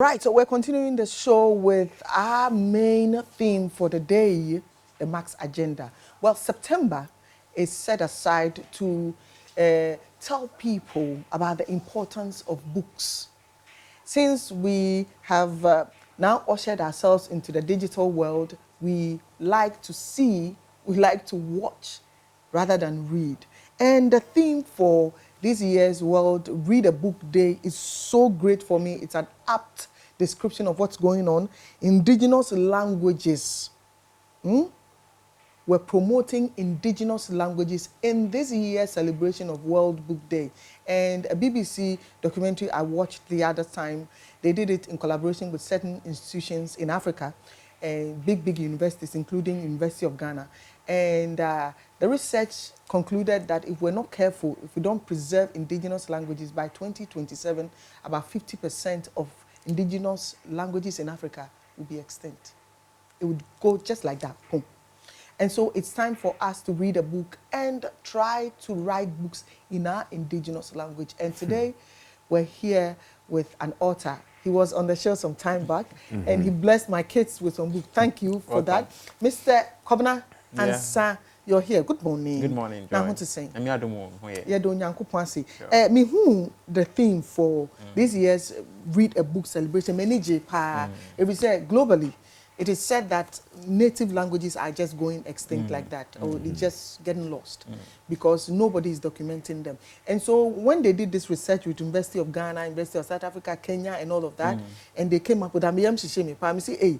Right, so we're continuing the show with our main theme for the day, the Max Agenda. Well, September is set aside to tell people about the importance of books. Since we have now ushered ourselves into the digital world, we like to see, we like to watch rather than read. And the theme for this year's World Read a Book Day is so great for me. It's an apt description of what's going on. Indigenous languages. We're promoting indigenous languages in this year's celebration of World Book Day. And a BBC documentary I watched the other time, they did it in collaboration with certain institutions in Africa, and big universities, including University of Ghana. And the research concluded that if we're not careful, if we don't preserve indigenous languages, by 2027, about 50% of indigenous languages in Africa will be extinct. It would go just like that, boom. And so it's time for us to read a book and try to write books in our indigenous language. And today we're here with an author. He was on the show some time back and he blessed my kids with some book. Thank you for that. Mr. Kobina Ansah, you're here. Good morning. Good morning. Now, what to say? I'm here. Me who the theme for this year's Read a Book celebration, Menije Pa, if we say globally, it is said that native languages are just going extinct like that, or they're just getting lost because nobody is documenting them. And so when they did this research with University of Ghana, University of South Africa, Kenya, and all of that, and they came up with a say, hey,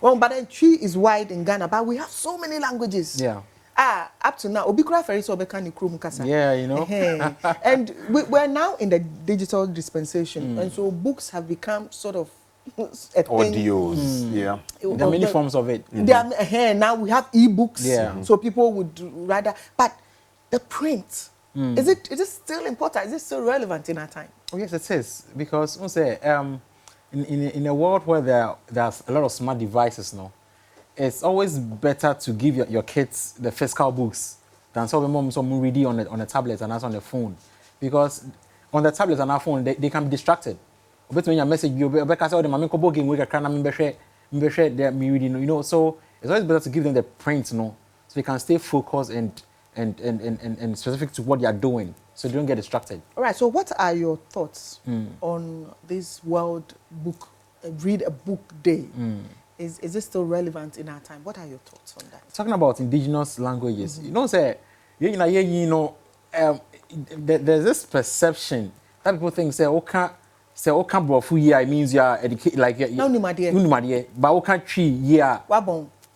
but then tree is wide in Ghana, but we have so many languages. Yeah. Up to now, Obikura Ferry so Bekani Krum Kasa. Yeah, you know. And we're now in the digital dispensation, and so books have become sort of a audios. Yeah. There are many forms of it. Now we have e-books, so people would rather. But the print, is it still important? Is it still relevant in our time? Oh yes, it is, because in a world where there's a lot of smart devices now, it's always better to give your kids the physical books than some reading on a tablet and also on the phone, because on the tablet and our phone they can be distracted. But when your message you know, so it's always better to give them the print, so they can stay focused and specific to what they are doing, so they don't get distracted. All right. So what are your thoughts on this World Book Read a Book Day? Is this still relevant in our time? What are your thoughts on that? Talking about indigenous languages, there's this perception that people think it means you are educated, like but tree,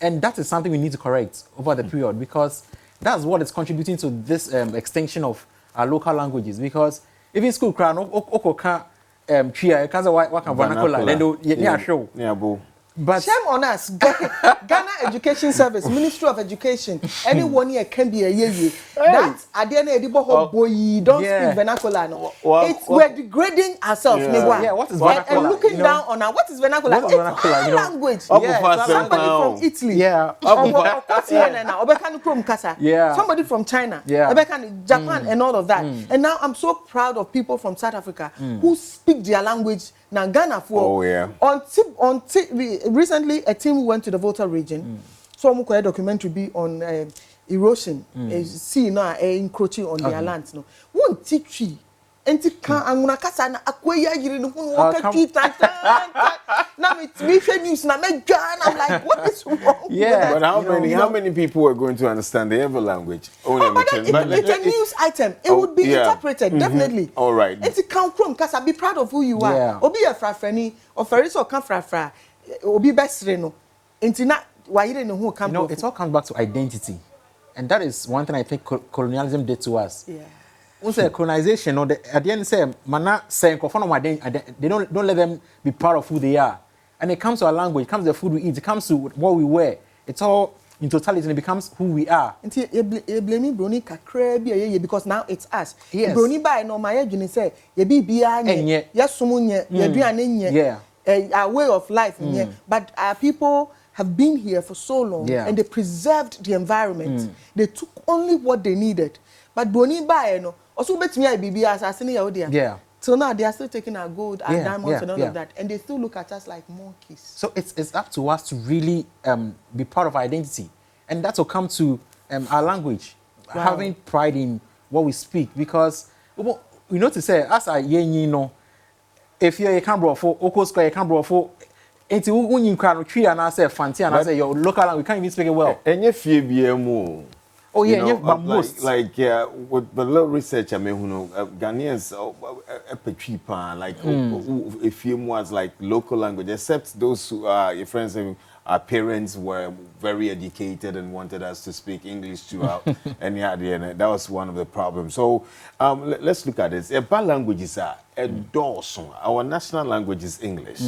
and that is something we need to correct over the period, because that's what is contributing to this extinction of our local languages. Because even school crowd, tree, vernacular, then show. But shame on us. Ghana Education Service, Ministry of Education, anyone here can be a year. That at the end of the boy, don't speak vernacular. No. We're degrading ourselves. Yeah, what is vernacular? And looking down on our, what is vernacular? What is vernacular? It's language. Somebody from Italy. Somebody from China. Japan and all of that. And now I'm so proud of people from South Africa who speak their language. Now Ghana for recently a team went to the Volta region. So we a documentary be on erosion, sea now encroaching on their lands. No, one tree. Enti kan anguna kasa na akwaya yiri no hu waka tree na me share news na me dwan. I'm like, what is wrong? Yeah, but how many people are going to understand the other language? But it's a news item. It would be interpreted definitely. All right. Enti kan krom kasa, be proud of who you are. Obi a frafrani or feriso kan frafra. Obi besre no. Enti na wayire no hu kan. It all comes back to identity, and that is one thing I think colonialism did to us. Yeah. Also, colonization, or at the end, say, mana say, they don't let them be part of who they are. And it comes to our language, it comes to the food we eat, it comes to what we wear. It's all in totality, and it becomes who we are. Until you blame Brony Kakre, because now it's us. Yes. Brony by no my age, say, ye be behind, yes, someone, our way of life, but our people have been here for so long, and they preserved the environment. They took only what they needed. But Brony by no. Also, bet me I be as asini ya odia. Yeah. So now they are still taking our gold, our Yeah, diamonds, yeah, and all yeah. of that, and they still look at us like monkeys. So it's up to us to really be proud of our identity, and that will come to our language, Wow. having pride in what we speak. Because we know to say as a you know, if you're a Canberra for Oko Square, you Canberra for it's when you can tree and I say fancy and I say your local language, we can't even speak it well. And if you be a more. Oh yeah, You know, yeah, but most like yeah, with the little research I mean, you know, Ghanaians a cheaper like a few more like local language, except those who are your friends and our parents were very educated and wanted us to speak English throughout, and yeah, that was one of the problems. So let's look at this. Bad languages are a dorsum. Our national language is English.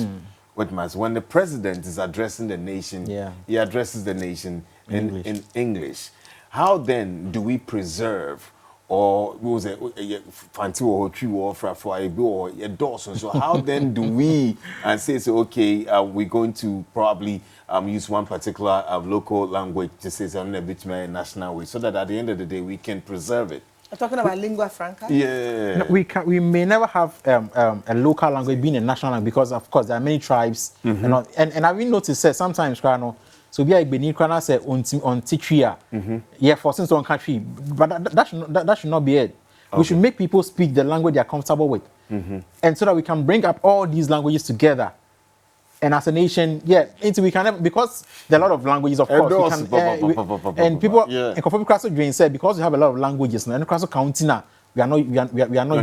What matters when the president is addressing the nation, he addresses the nation in English. How then do we preserve, or what was it, fancy or tree or or a Dawson? So how then do we say okay, we're going to probably use one particular local language to say something a bit more national way, so that at the end of the day we can preserve it. I'm talking about lingua franca. Yeah, no, we may never have a local language being a national language because of course there are many tribes and I've even noticed that sometimes so be a Benin Krana say on Titria, yeah, for since on country, but that should not be it. Okay. We should make people speak the language they are comfortable with, and so that we can bring up all these languages together. And as a nation, we can have, because there are a lot of languages, of course, we can, and people in Kofobi Kraso Drain said because we have a lot of languages now, and Kraso County now, we are not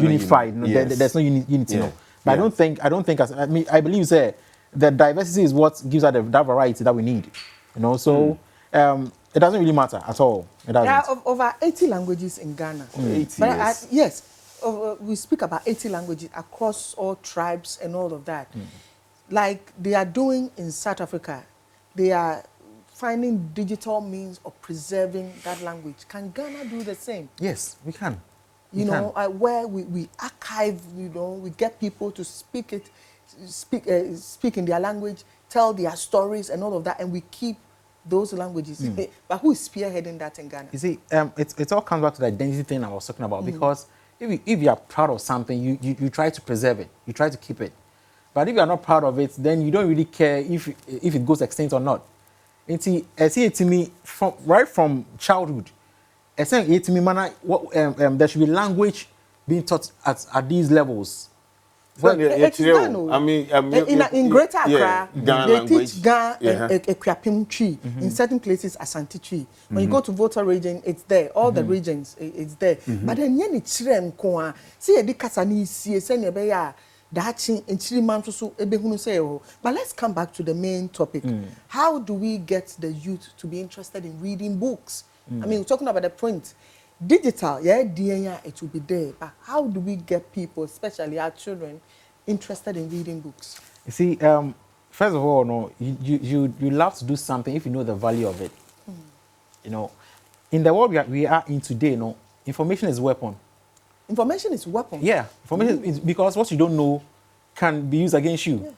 unified. There's no unity. No. But I don't think I believe that the diversity is what gives us that variety that we need. You know, so it doesn't really matter at all. It doesn't. There are over 80 languages in Ghana. 80, but yes, we speak about 80 languages across all tribes and all of that. Like they are doing in South Africa, they are finding digital means of preserving that language. Can Ghana do the same? Yes, we can. Where we archive, we get people to speak in their language, tell their stories and all of that, and we keep those languages. But who is spearheading that in Ghana? You see, it all comes back to the identity thing I was talking about, because if you are proud of something, you try to preserve it, you try to keep it. But if you are not proud of it, then you don't really care if it goes extinct or not. And see, I see it to me from childhood. I say it to me, man, there should be language being taught at these levels. Well, I mean, in Greater Accra, they language. teach Ga Ekwapim tree. In certain places, Asante tree. When you go to Volta region, it's there. All the regions, it's there. But then, you see, a dikasani see a senya but let's come back to the main topic. How do we get the youth to be interested in reading books? I mean, we're talking about the print. Digital, it will be there. But how do we get people, especially our children, interested in reading books? You see, first of all, you love to do something if you know the value of it. You know, in the world we are in today, information is a weapon. Information is a weapon. Yeah, information is, because what you don't know can be used against you.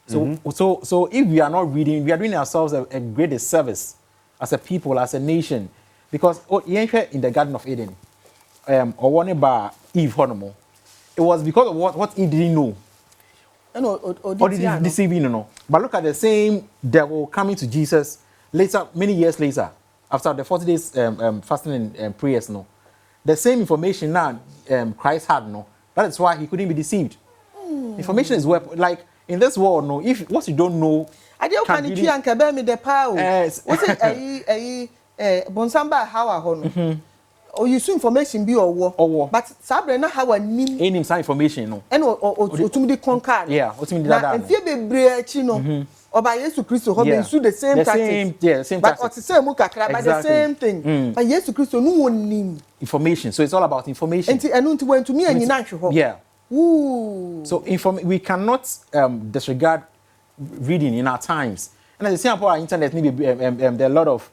Yeah. So if we are not reading, we are doing ourselves a great disservice as a people, as a nation, because in the Garden of Eden, or one about Eve, it was because of what Eve didn't know. Or did deceiving, But look at the same devil coming to Jesus later, many years later, after the 40 days fasting and prayers, the same information now Christ had, that is why he couldn't be deceived. Information is weapon. Like in this world, if what you don't know, I don't can really, Bonsamba how or you see information be or war. But Sabrina how a name some information, and or to me conquer. Yeah, what me that. And fear be breachino. Or by Jesus Christ, who been through the same tactics. The same but what to say Mukakra, but the same thing. But Jesus Christ, no one name information. So it's all about information. And I went to me and you yeah. Ooh. So we cannot disregard reading in our times. And at the same point, our internet, maybe there are a lot of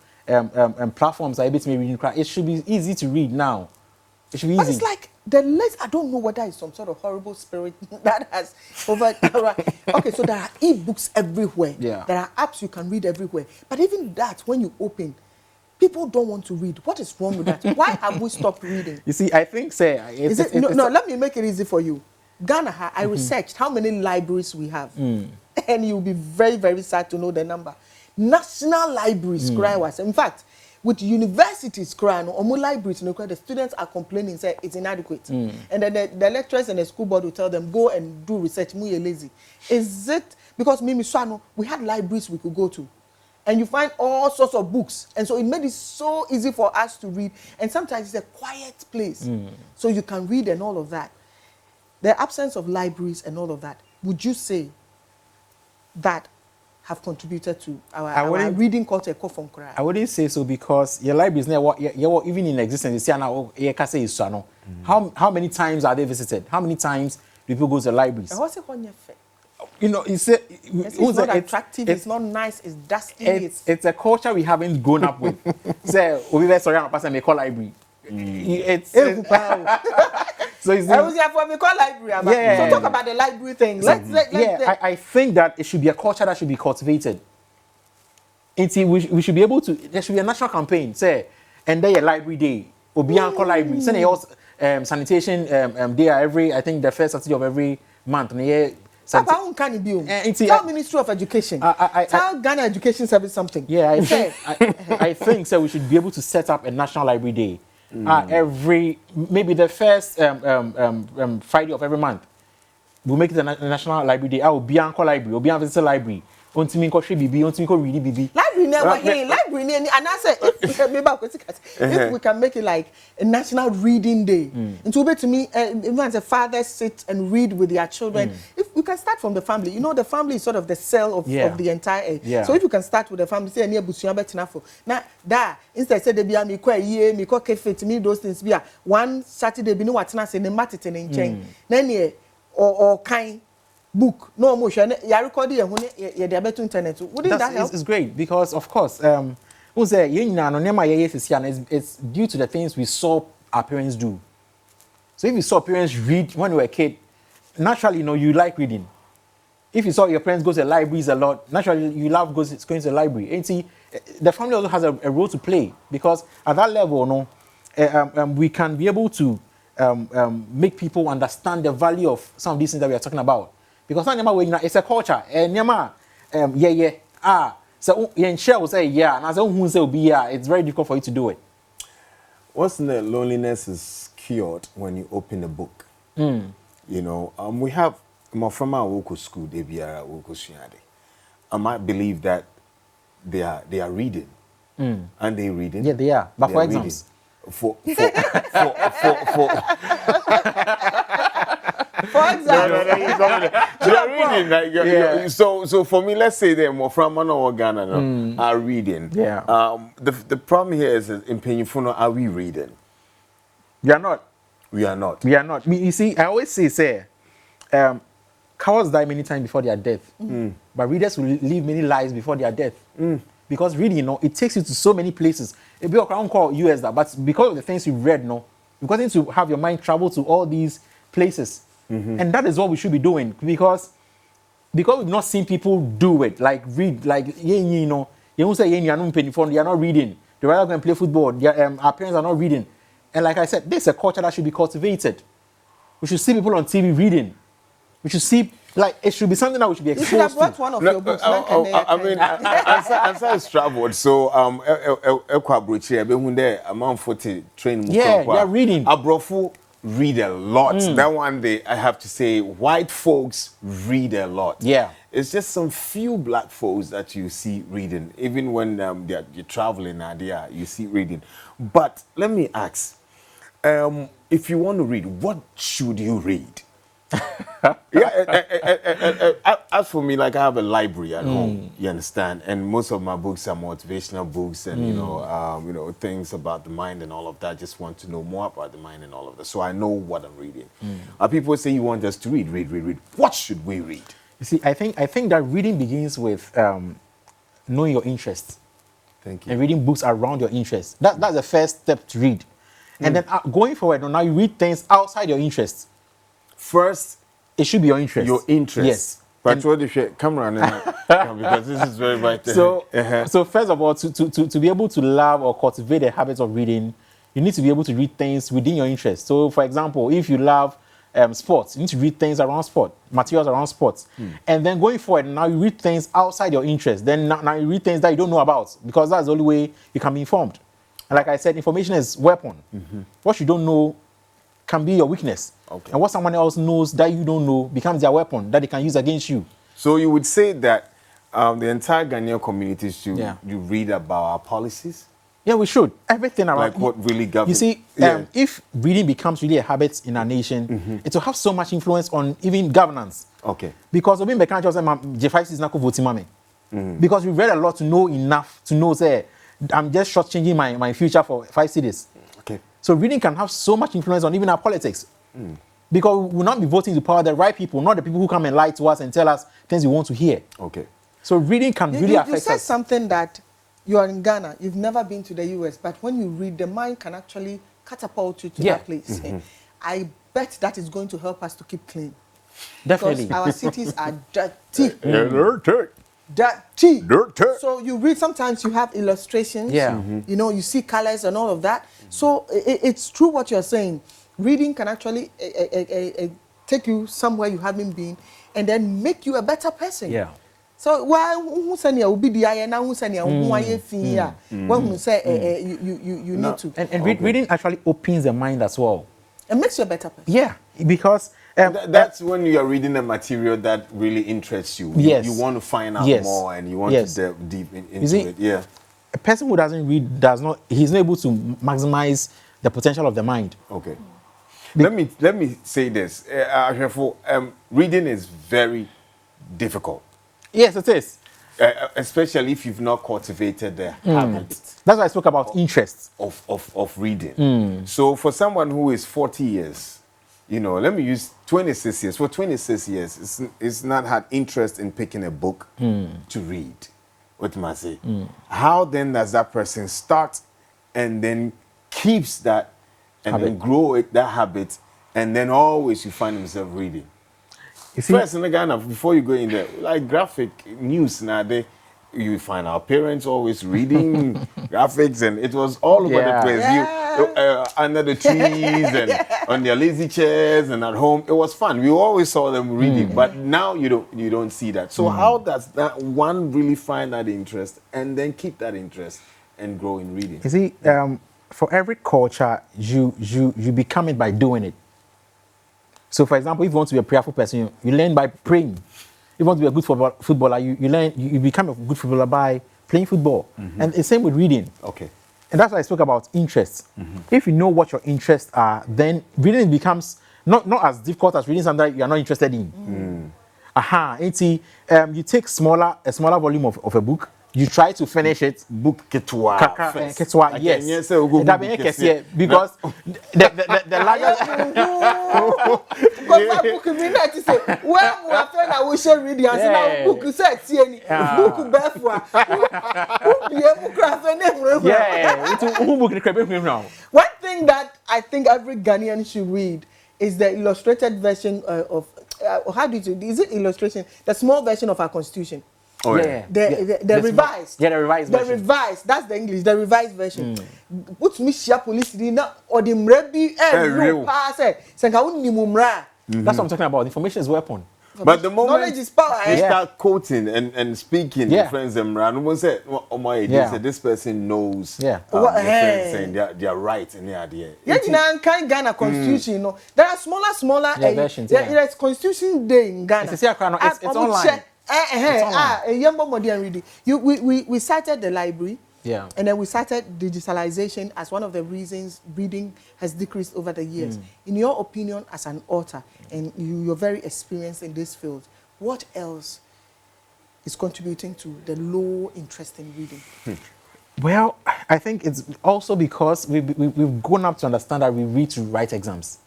platforms are able to read. It should be easy to read now. It should be easy. But it's like I don't know whether it's some sort of horrible spirit that has over. Okay, so there are e-books everywhere. Yeah. There are apps you can read everywhere. But even that, when you open, people don't want to read. What is wrong with that? Why have we stopped reading? You see, I think, let me make it easy for you. Ghana, I researched how many libraries we have. And you'll be very, very sad to know the number. National libraries, cry was. In fact, with universities, cry, no, libraries, no, the students are complaining, say it's inadequate. And then the lecturers and the school board will tell them, go and do research, you're lazy. Is it, because Mimi Swano, we had libraries we could go to. And you find all sorts of books. And so it made it so easy for us to read. And sometimes it's a quiet place. So you can read and all of that. The absence of libraries and all of that, would you say that have contributed to our reading culture? I wouldn't say so, because your library is not even in existence. How many times are they visited? How many times do people go to the libraries? You know, it's not attractive, it's not nice, it's dusty. It's a culture we haven't grown up with. Say, we were sorry, person may call library. It's so it's library. So talk about the library thing. I think that it should be a culture that should be cultivated. We should be able to. There should be a national campaign. Say, and then a library day. Obianco library. Say sanitation day every. I think the first Saturday of every month. Tell Ministry of Education. Tell Ghana Education Service something. Yeah, I think so. We should be able to set up a national library day. Maybe the first Friday of every month. We'll make it a national library day. I'll be Uncle Library, or be a visitor library. Library never here. Library and I say if we can make it like a national reading day. It will be to me, even as a father sit and read with their children. If we can start from the family, you know, the family is sort of the cell of the entire. So if you can start with the family, say near Busuya betinafo. Now that instead say they be me kwa ye me kwa kefe me those things be one Saturday be no watina say ne matete ne nchen. Then or kind book no emotion ya record ya dey beto internet wouldn't that help? It's great, because of course it's due to the things we saw our parents do. So if you saw parents read when you were a kid, naturally, you know, you like reading. If you saw your parents go to the libraries a lot, naturally you love going to the library. And see, the family also has a role to play, because at that level, we can be able to make people understand the value of some of these things that we are talking about. Because it's a culture. So share will say and as who say be it's very difficult for you to do it. What's the loneliness is cured when you open a book. You know, we have my from our local school, they be a local Shiade. I might believe that they are reading. And they reading. Yeah, they are. But for exams. For they're reading. Like, so for me, let's say they're more from Ghana are reading. Yeah. The problem here is in Penyufuno, are we reading? We are not. We are not. We are not. You see, I always say, cowards die many times before their death. But readers will live many lives before their death. Because reading, you know, it takes you to so many places. It be a crown call US that, but because of the things you read, no, you're going to have your mind travel to all these places. And that is what we should be doing, because we've not seen people do it, like read, like you know, you won't say they are not reading. They rather go and play football. Our parents are not reading, and like I said, this is a culture that should be cultivated. We should see people on TV reading. We should see, like, it should be something that we should be exposed to. You should have brought one of your books. I mean, Ansah is traveled, so amount 40 train. Yeah, they are reading. Abrofu read a lot. That one day, I have to say, white folks read a lot. Yeah. It's just some few black folks that you see reading. Even when you're traveling, you see reading. But let me ask, if you want to read, what should you read? As for me, like, I have a library at home, you understand, and most of my books are motivational books, and you know things about the mind and all of that. I just want to know more about the mind and all of that, so I know what I'm reading. People say you want us to read. What should we read? You see, I think that reading begins with knowing your interests. Thank you. And reading books around your interests. That's the first step to read, and then going forward, now you read things outside your interests. First, it should be your interest. Your interest. Yes. But what if you come around because this is very vital. So first of all, to be able to love or cultivate the habits of reading, you need to be able to read things within your interest. So, for example, if you love sports. You need to read things around sport, materials around sports. And then going forward, now you read things outside your interest. Then now you read things that you don't know about, because that's the only way you can be informed. And like I said, information is weapon. What you don't know can be your weakness. Okay. And what someone else knows that you don't know becomes their weapon that they can use against you. So you would say that the entire Ghanaian community should Yeah. you read about our policies? Yeah, we should. Everything around. Like what really governs. You see, if reading becomes really a habit in our nation, it will have so much influence on even governance. Okay. Because Obin Bekanjo said, J5 is not voting mame. Because we read a lot to know enough to know, say, I'm just shortchanging my future for 5 cities. Okay. So reading can have so much influence on even our politics. Because we will not be voting to power the right people, not the people who come and lie to us and tell us things we want to hear. Okay. So reading can really affect You said us. something that you are in Ghana, you've never been to the US, but when you read, the mind can actually catapult you to Yeah. that place. I bet that is going to help us to keep clean. Definitely. Because our cities are dirty. Dirty. So you read, sometimes you have illustrations. Yeah. You know, you see colors and all of that. So it's true what you're saying. Reading can actually take you somewhere you haven't been and then make you a better person. Yeah. So why who say you be the na who say who aye fi ya when who say you No. need to. And reading actually opens the mind as well. It makes you a better person. Yeah, because That's when you are reading a material that really interests you. Yes. You want to find out Yes. more and you want Yes. to delve deep into see, it. Yeah. a person who doesn't read he's not able to maximize the potential of the mind. Okay. Let me say this. Reading is very difficult, Yes, it is. especially if you've not cultivated the habit That's why I spoke about interest. of reading. So for someone who is 40 years, you know, let me use 26 years. For 26 years, it's not had interest in picking a book to read. What am I say? How then does that person start and then keeps that and then Habit. grow that habit, and then always you find himself reading? You see, First in the Ghana, before you go in there, like graphic news nowadays, you find our parents always reading graphics, and it was all over Yeah. the place. You under the trees and on their lazy chairs and at home. It was fun. We always saw them reading, but now you don't see that. So how does that one really find that interest and then keep that interest and grow in reading? you see, for every culture, you become it by doing it. So, for example, if you want to be a prayerful person, you learn by praying. If you want to be a good footballer, you become a good footballer by playing football. And the same with reading. Okay. And that's why I spoke about interests. If you know what your interests are, then reading becomes not as difficult as reading something that you are not interested in. You take a smaller volume of a book, you try to finish it. Book ketwa. Ketwa, yes. That be kesiye, because the larger Because book me na ti say when we are friend I will share reading and say Yeah. now book say tie ni book be for book be book craft na yeah, who book the crebe now? One thing that I think every Ghanaian should read is the illustrated version of how do you do? Is it illustration? The small version of our constitution. Oh, yeah. The revised. Yeah, the revised The version. revised. That's the English. The revised version. Put me share police na or the mrebi real. no pass eh. Senka unni mumra. That's what I'm talking about. Information is weapon. But the moment Knowledge is power. you Eh? start quoting and speaking, Yeah. your friends them run. One say, "Oh my, Yeah. say this person knows." Yeah. Your What- friends hey. saying they are right in the idea. Yeah, you know, kind Ghana constitution, you know. There are smaller versions, yeah. There's constitution day in Ghana. It's online. Reading. We started the library. Yeah. And then we started digitalization as one of the reasons reading has decreased over the years. In your opinion, as an author, and you're very experienced in this field, what else is contributing to the low interest in reading? Well, I think it's also because we've grown up to understand that we read to write exams.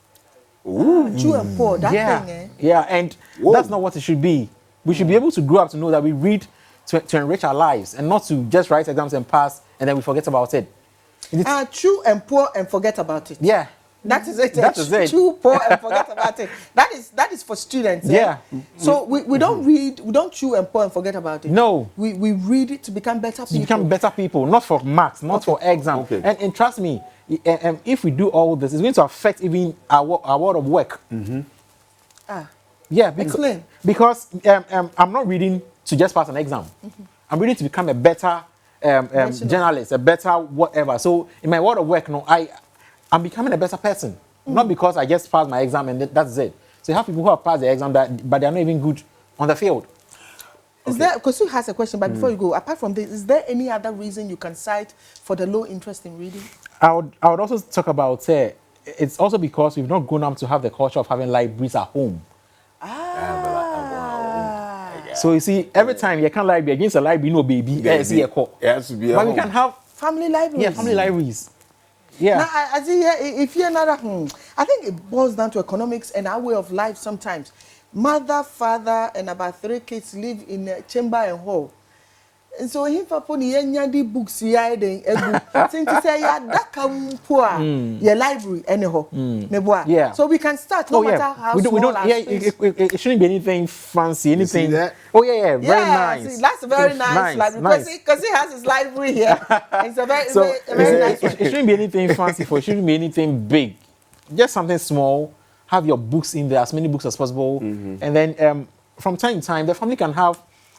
True and poor, that Yeah, thing, eh? yeah, and that's not what it should be. We should be able to grow up to know that we read to enrich our lives and not to just write exams and pass and then we forget about it. True and poor and forget about it. Yeah, That is it. That is it. Chew, pour, and forget about it. That is for students. Yeah. So we don't read, we don't chew and pour and forget about it. No. We read it to become better people. To become better people, not for marks, not for exam. Okay. And trust me, if we do all this, it's going to affect even our world of work. Yeah, Explain. because I'm not reading to just pass an exam. I'm reading to become a better journalist, a better whatever. So in my world of work, no, I'm becoming a better person. Not because I just passed my exam and that's it. So you have people who have passed the exam, but they're not even good on the field. Is there, because you has a question, but before you go, apart from this, is there any other reason you can cite for the low interest in reading? I would also talk about, it's also because we've not grown up to have the culture of having libraries at home. So you see, every time you can library against a library, no baby, It has to be but we can have family libraries. Yeah, family libraries. Yeah. Now, I see here, if you're not at home, I think it boils down to economics and our way of life sometimes. Mother, father, and about 3 kids live in a chamber and hall. And so him for the yanyadi books here then since say ya that poor your library anyhow. Yeah. So we can start no matter how we small don't our yeah, space. it shouldn't be anything fancy, anything. You see that? Oh yeah, very nice. See, that's a very nice library because he has his library here. It's a very nice one. It shouldn't be anything fancy for it shouldn't be anything big. Just something small. Have your books in there, as many books as possible. And then from time to time the family can have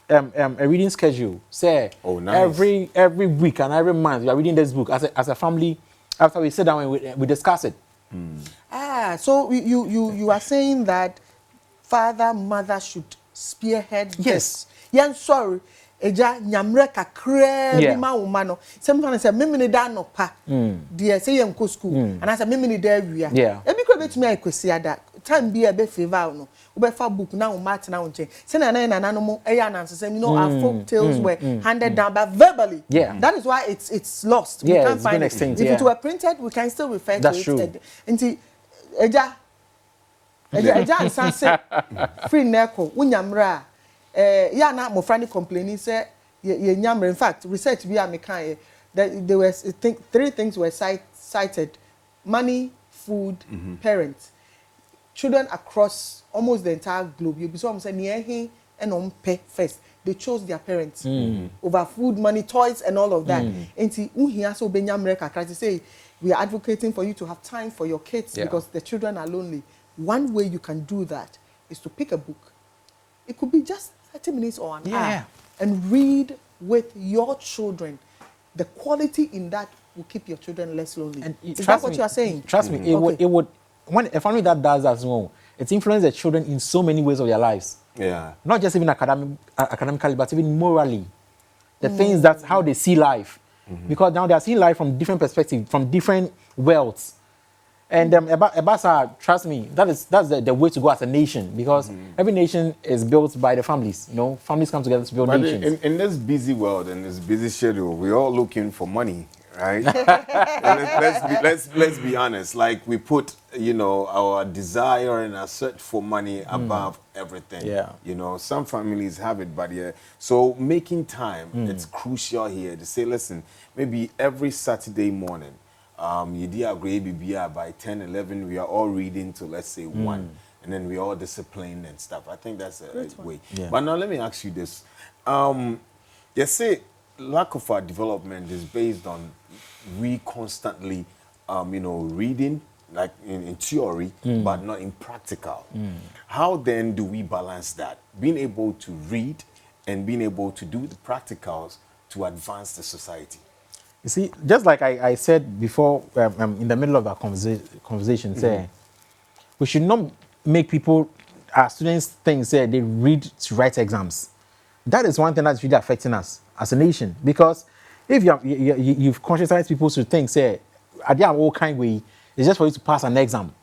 a reading schedule. Say nice. every week and every month we are reading this book as a family. After we sit down and we discuss it. So you are saying that father, mother should spearhead this. Yeah, sorry. Eja nyamre kakra bi ma wo ma no. Some say me me da no pa. Dey say yem ko school. And I say me me da awia. E bi ko betumi akwesi ada. Time bi e be favor no. We be fa book na wo mat na wo nche. Say na no mo eya na say our folk tales were handed down but verbally. That is why it's lost. We can't find it. If it were printed, we can still refer to it. True. Nti eja ansa free neko wo nyamre yeah, now my friend complaining say in fact research we are making there were 3 things were cited: money, food, parents, children across almost the entire globe. You be so I'm saying near and on pay first. They chose their parents over food, money, toys, and all of that. And see, here so Benyamre kakra say we are advocating for you to have time for your kids because the children are lonely. One way you can do that is to pick a book. It could be just 30 minutes or an hour and read with your children. The quality in that will keep your children less lonely. And is that what you are saying? Trust me, it would when a family that does that as well, it influences the children in so many ways of their lives. Yeah. Not just even academically, but even morally. The things that how they see life. Because now they are seeing life from different perspectives, from different worlds. And Ebasa, trust me, that's the way to go as a nation, because every nation is built by the families. You know, families come together to build nations. In this busy world and this busy schedule, we're all looking for money, right? let's be honest. Like we put, our desire and our search for money above everything. Yeah. Some families have it, but so making time, it's crucial here to say, listen, maybe every Saturday morning. You agree by 10, 11, we are all reading to, let's say, 1. And then we all disciplined and stuff. I think that's a way. Yeah. But now let me ask you this. You say lack of our development is based on we constantly, reading, like in theory, but not in practical. How then do we balance that? Being able to read and being able to do the practicals to advance the society. You see, just like I said before, in the middle of our conversation, say we should not make our students think they read to write exams. That is one thing that's really affecting us as a nation, because if you've conscientized people to think, are they all kind way, it's just for you to pass an exam.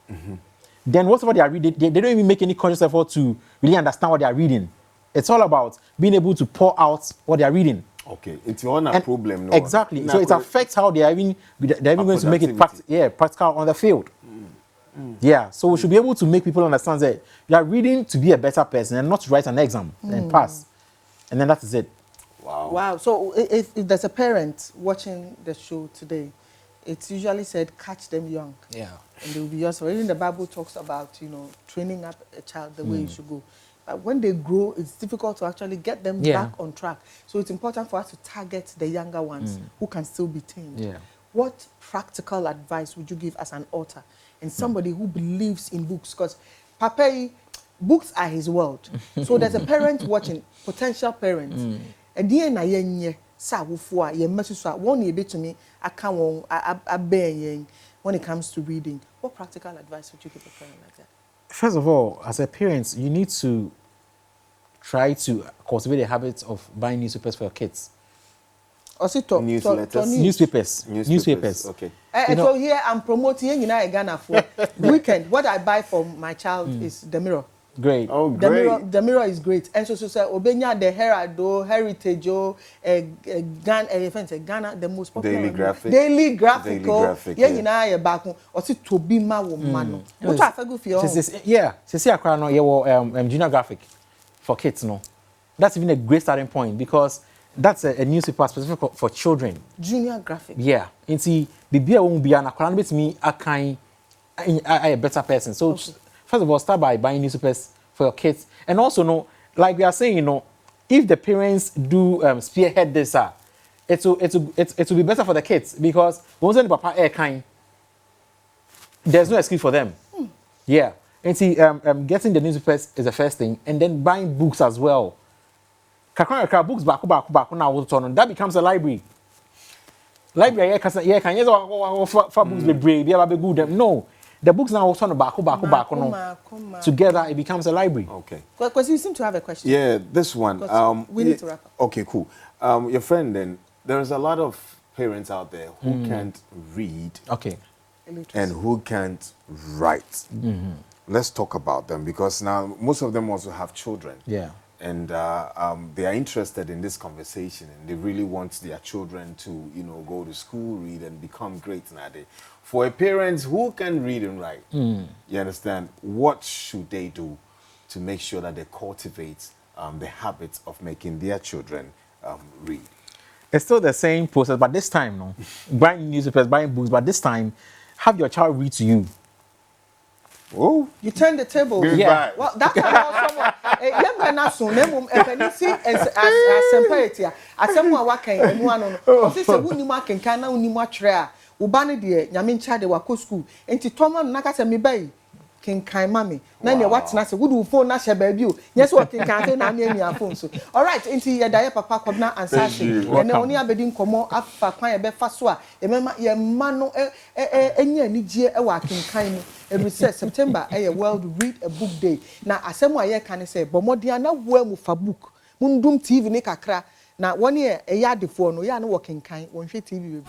Then whatever they are reading, they don't even make any conscious effort to really understand what they are reading. It's all about being able to pour out what they are reading. Okay, it's on a problem. No? Exactly. So it affects how they are even going to make it practical on the field. Yeah. So we should be able to make people understand that you are reading to be a better person and not to write an exam and pass. And then that is it. Wow. So if there's a parent watching the show today, it's usually said catch them young. Yeah. And they will be useful. Even the Bible talks about, training up a child the way it should go. But when they grow, it's difficult to actually get them back on track. So it's important for us to target the younger ones who can still be tamed. Yeah. What practical advice would you give as an author and somebody who believes in books? Because Papa, books are his world. So there's a parent watching, potential parents. And when it comes to reading, what practical advice would you give a parent like that? First of all, as a parent, you need to try to cultivate the habit of buying newspapers for your kids. Newspapers. Okay. So here I'm promoting Ghana for weekend. What I buy for my child is the Mirror. Great. Oh, great. The Mirror is great. And so Obenya, the Herald, Heritage, Ghana, the most popular. Daily Graphic. Back. Or see Tobima woman. What I go for you? Yeah. See, Junior Graphic for kids. No, that's even a great starting point because that's a newspaper specific for children. Junior Graphic. Yeah. And see, Bibia won't be an acronym me a better person. So. Okay. First of all, start by buying newspapers for your kids. And also, like we are saying, if the parents do spearhead this, it will be better for the kids because once the papa air kind, there's no excuse for them. Yeah. And see, getting the newspapers is the first thing. And then buying books as well. Books back now, that becomes a library. Library, books be brave, be good. No. The books now also back. Together, it becomes a library. Okay. Because you seem to have a question. Yeah, this one. We need to wrap up. Okay, cool. Your friend, then, there's a lot of parents out there who can't read. Okay. And who can't write. Let's talk about them because now most of them also have children. Yeah. And they are interested in this conversation and they really want their children to, go to school, read and become great nowadays. For a parents who can read and write, you understand, what should they do to make sure that they cultivate the habits of making their children read? It's still the same process, but this time, buying newspapers, buying books, but this time, have your child read to you. Oh, you turn the table. Yeah. Well, that's how someone. Young man, so name as separate. As someone working, and one on. Officer, who you marking? Can now you mark rare. Ubani dear, Yamin child, they were school. And to Thomas Nakasa me bay. King Kai Mammy. Nanny, what's Nasa? Would you phone Nasha baby? Yes, what can I name your phone? So, all right, into your diaper, Kobina Ansah. And only abedin como up for Pine Befaswa. Remember, your mano, any year a working kind. Every September, a world read a book day. Now, as someone can say, but more Diana, well with a book. Mundum TV Nikakra. Now, 1 year, a yard before no yarn working kind, one TV.